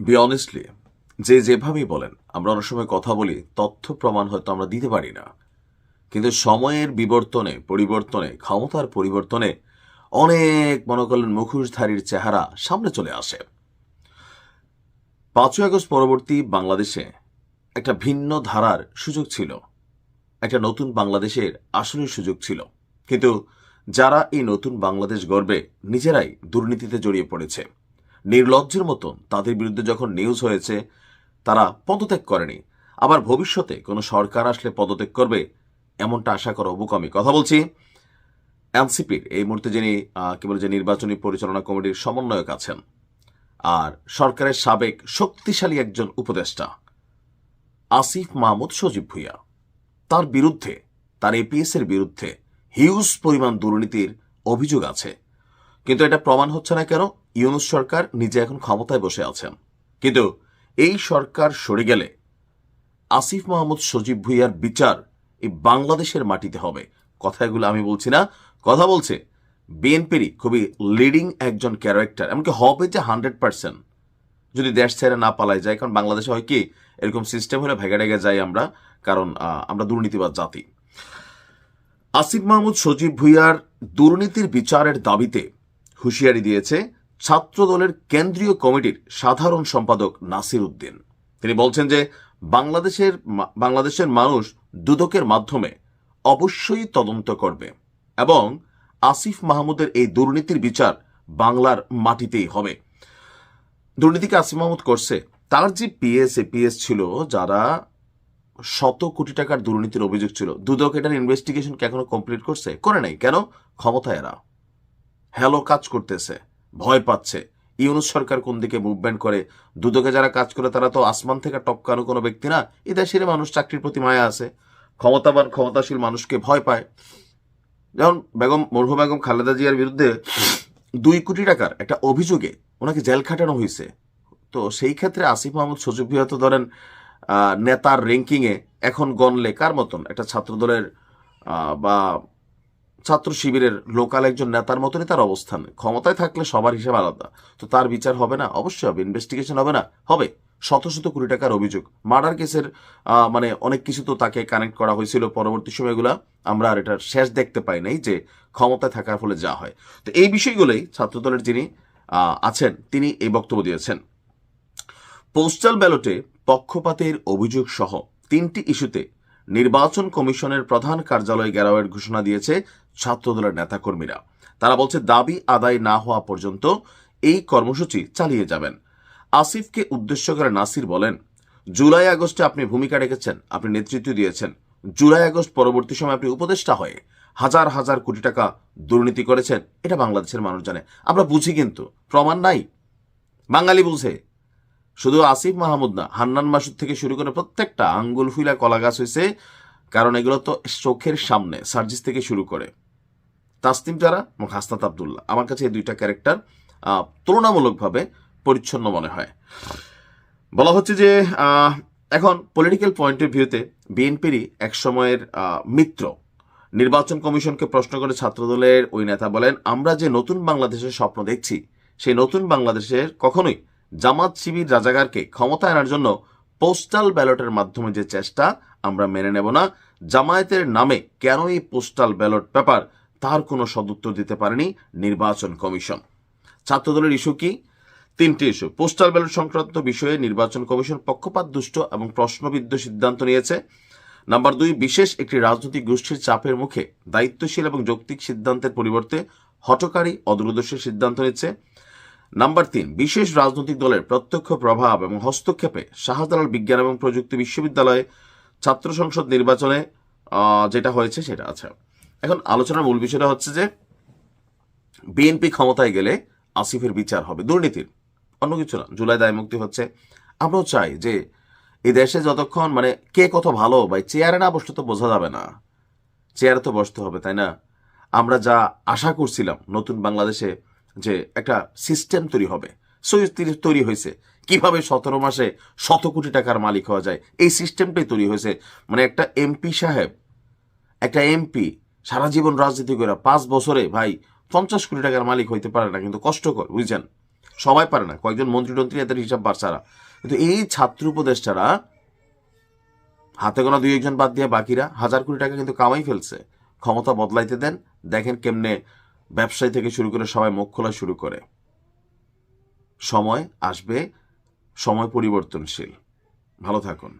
B honestly, যে যেভাবেই বলেন, আমরা অনেক সময় কথা বলি, তথ্য প্রমাণ হয়তো আমরা দিতে পারি না, কিন্তু সময়ের পরিবর্তনে ক্ষমতার পরিবর্তনে অনেক মনে করলেন মুখোশধারীর চেহারা সামনে চলে আসে। 5ই আগস্ট পরবর্তী বাংলাদেশে একটা ভিন্ন ধারার সুযোগ ছিল, একটা নতুন বাংলাদেশের আসলের সুযোগ ছিল, কিন্তু যারা এই নতুন বাংলাদেশ গড়বে নিজেরাই দুর্নীতিতে জড়িয়ে পড়েছে। নির্লজ্জের মতন তাদের বিরুদ্ধে যখন নিউজ হয়েছে, তারা পদত্যাগ করেনি। আবার ভবিষ্যতে কোনো সরকার আসলে পদত্যাগ করবে এমনটা আশা করা বোকামি। কথা বলছি এনসিপির এই মুহূর্তে যিনি কি বলে যে নির্বাচনী পরিচালনা কমিটির সমন্বয়ক আছেন, আর সরকারের সাবেক শক্তিশালী একজন উপদেষ্টা আসিফ মাহমুদ সজীব ভুঁইয়া, তার বিরুদ্ধে, তার এপিএস এর বিরুদ্ধে হিউজ পরিমাণ দুর্নীতির অভিযোগ আছে। কিন্তু এটা প্রমাণ হচ্ছে না কেন? ইউনূস সরকার নিজে এখন ক্ষমতায় বসে আছেন, কিন্তু এই সরকার সরে গেলে আসিফ মাহমুদ সজীব ভুঁইয়ার বিচার এই বাংলাদেশের মাটিতে হবে। কথা এগুলো আমি বলছি না, কথা বলছে বিএনপিরই খুবই লিডিং একজন ক্যারেক্টার, এমনকি হবে যে 100% যদি দেশ ছেড়ে না পালায় যায়। কারণ বাংলাদেশে হয় কি, এরকম সিস্টেম হলে ভেগে ডেগে যাই আমরা, কারণ আমরা দুর্নীতিবাদ জাতি। আসিফ মাহমুদ সজীব ভুঁইয়ার দুর্নীতির বিচারের দাবিতে হুঁশিয়ারি দিয়েছে ছাত্রদলের কেন্দ্রীয় কমিটির সাধারণ সম্পাদক নাসির উদ্দিন। তিনি বলছেন যে বাংলাদেশের মানুষ দুদকের মাধ্যমে অবশ্যই তদন্ত করবে এবং আসিফ মাহমুদের এই দুর্নীতির বিচার বাংলার মাটিতেই হবে। দুর্নীতিকে আসিফ মাহমুদ করছে, তার যে এপিএস ছিল, যারা শত কোটি টাকার দুর্নীতির অভিযোগ ছিল, দুদক এটার ইনভেস্টিগেশন কি এখনো কমপ্লিট করছে? করে নাই। কেন? ক্ষমতায় এরা হ্যালো কাজ করতেছে, ভয় পাচ্ছে ইউনূস সরকার কোন দিকে মুভমেন্ট করে। দুদকে যারা কাজ করে তারা তো আসমান থেকে টপকানো কোনো ব্যক্তি না। এই দেশের মানুষ চাকরির প্রতি মায়া আছে, ক্ষমতাশীল মানুষকে ভয় পায়। যেমন মরহুম বেগম খালেদা জিয়ার বিরুদ্ধে 2 কোটি টাকার একটা অভিযোগে ওনাকে জেল খাটানো হয়েছে। তো সেই ক্ষেত্রে আসিফ মাহমুদ সজীব ভুঁইয়া তো ধরেন নেতার র্যাঙ্কিংয়ে এখন গণলে কার মতন, একটা ছাত্রদলের বা ছাত্র শিবিরের লোকাল একজন নেতার মতনই তার অবস্থান। ক্ষমতায় থাকলে সবার হিসেবে আলাদা। তো তার বিচার হবে না? অবশ্যই হবে। ইনভেস্টিগেশন হবে না? হবে। শত শত কোটি টাকার অভিযোগ, মার্ডার কেসের মানে অনেক কিছু তো তাকে কানেক্ট করা হয়েছিল। পরবর্তী সময়গুলা আমরা আর এটার শেষ দেখতে পাই নাই যে ক্ষমতায় থাকার ফলে যা হয়। তো এই বিষয়গুলোই ছাত্রদলের যিনি আছেন তিনি এই বক্তব্য দিয়েছেন। পোস্টাল ব্যালটে পক্ষপাতের অভিযোগ সহ 3টি ইস্যুতে নির্বাচন কমিশনের প্রধান কার্যালয় ঘেরাওয়ের ঘোষণা দিয়েছে ছাত্রদলের নেতাকর্মীরা। তারা বলছে দাবি আদায় না হওয়া পর্যন্ত এই কর্মসূচি চালিয়ে যাবেন। আসিফকে উদ্দেশ্য করে নাসির বলেন, জুলাই আগস্টে আপনি ভূমিকা রেখেছেন, আপনি নেতৃত্ব দিয়েছেন। জুলাই আগস্ট পরবর্তী সময় আপনি উপদেষ্টা হয়ে হাজার হাজার কোটি টাকা দুর্নীতি করেছেন, এটা বাংলাদেশের মানুষ জানে। আমরা বুঝি, কিন্তু প্রমাণ নাই। বাঙালি বুঝে। শুধু আসিফ মাহমুদ না, হান্নান মাসুদ থেকে শুরু করে প্রত্যেকটা আঙ্গুল ফুলা কলা গাছ হয়েছে, কারণ এগুলো তো চোখের সামনে। সার্জিস থেকে শুরু করে তাসনিম জারা এবং হাসনাত আবদুল্লাহ, আমার কাছে এই 2টা ক্যারেক্টার তুলনামূলকভাবে পরিচ্ছন্ন মনে হয়। বলা হচ্ছে যে এখন পলিটিক্যাল পয়েন্ট অফ ভিউতে বিএনপিরই এক সময়ের মিত্র নির্বাচন কমিশনকে প্রশ্ন করে ছাত্রদলের ওই নেতা বলেন, আমরা যে নতুন বাংলাদেশের স্বপ্ন দেখছি, সেই নতুন বাংলাদেশের কখনোই জামাত শিবির রাজাকারকে ক্ষমতা আনার জন্য পোস্টাল ব্যালটের মাধ্যমে যে চেষ্টা আমরা মেনে নেব না। জামায়াতের নামে কেন এই পোস্টাল ব্যালট পেপার, তার কোনো সদুত্তর দিতে পারেনি নির্বাচন কমিশন। ছাত্রদলের ইস্যু কি? 3টি ইস্যু। পোস্টাল ব্যালট সংক্রান্ত বিষয়ে নির্বাচন কমিশন পক্ষপাত দুষ্ট এবং প্রশ্নবিদ্ধ সিদ্ধান্ত নিয়েছে। নাম্বার 2, বিশেষ একটি রাজনৈতিক গোষ্ঠীর চাপের মুখে দায়িত্বশীল এবং যৌক্তিক সিদ্ধান্তের পরিবর্তে হঠকারী অদূরদর্শী সিদ্ধান্ত নিচ্ছে। নাম্বার 3, বিশেষ রাজনৈতিক দলের প্রত্যক্ষ প্রভাব এবং হস্তক্ষেপে শাহজালাল বিজ্ঞান এবং প্রযুক্তি বিশ্ববিদ্যালয়ে ছাত্র সংসদ নির্বাচনে যেটা হয়েছে সেটা আছে। এখন আলোচনার মূল বিষয়টা হচ্ছে যে বিএনপি ক্ষমতায় গেলে আসিফের বিচার হবে দুর্নীতির, অন্য কিছু না। জুলাই দায় মুক্তি হচ্ছে। আমরাও চাই যে এই দেশে যতক্ষণ মানে কে কত ভালো, ভাই চেয়ারে না বসলে তো বোঝা যাবে না। চেয়ারে তো বসতে হবে, তাই না? আমরা যা আশা করছিলাম নতুন বাংলাদেশে যে একটা সিস্টেম তৈরি হবে, তৈরি হয়েছে। কিভাবে 17 মাসে 100 কোটি টাকার মালিক হওয়া যায়, এই সিস্টেমটাই তৈরি হয়েছে। মানে একটা এমপি সারা জীবন রাজনীতি করে 5 বছরে ভাই 50 কোটি টাকার মালিক হইতে পারে না, কিন্তু কষ্টকর, বুঝছেন? সবাই পারে না, কয়েকজন মন্ত্রী টন্ত্রী এদের হিসাব বাচ্চারা, কিন্তু এই ছাত্র উপদেষ্টারা হাতে গোনা 2-1 বাদ দিয়ে বাকিরা হাজার কোটি টাকা কিন্তু কামাই ফেলছে। ক্ষমতা বদলাইতে দেন, দেখেন কেমনে ব্যবসায়ী থেকে শুরু করে সবাই মুখ খোলা শুরু করে। সময় আসবে, সময় পরিবর্তনশীল। ভালো থাকুন।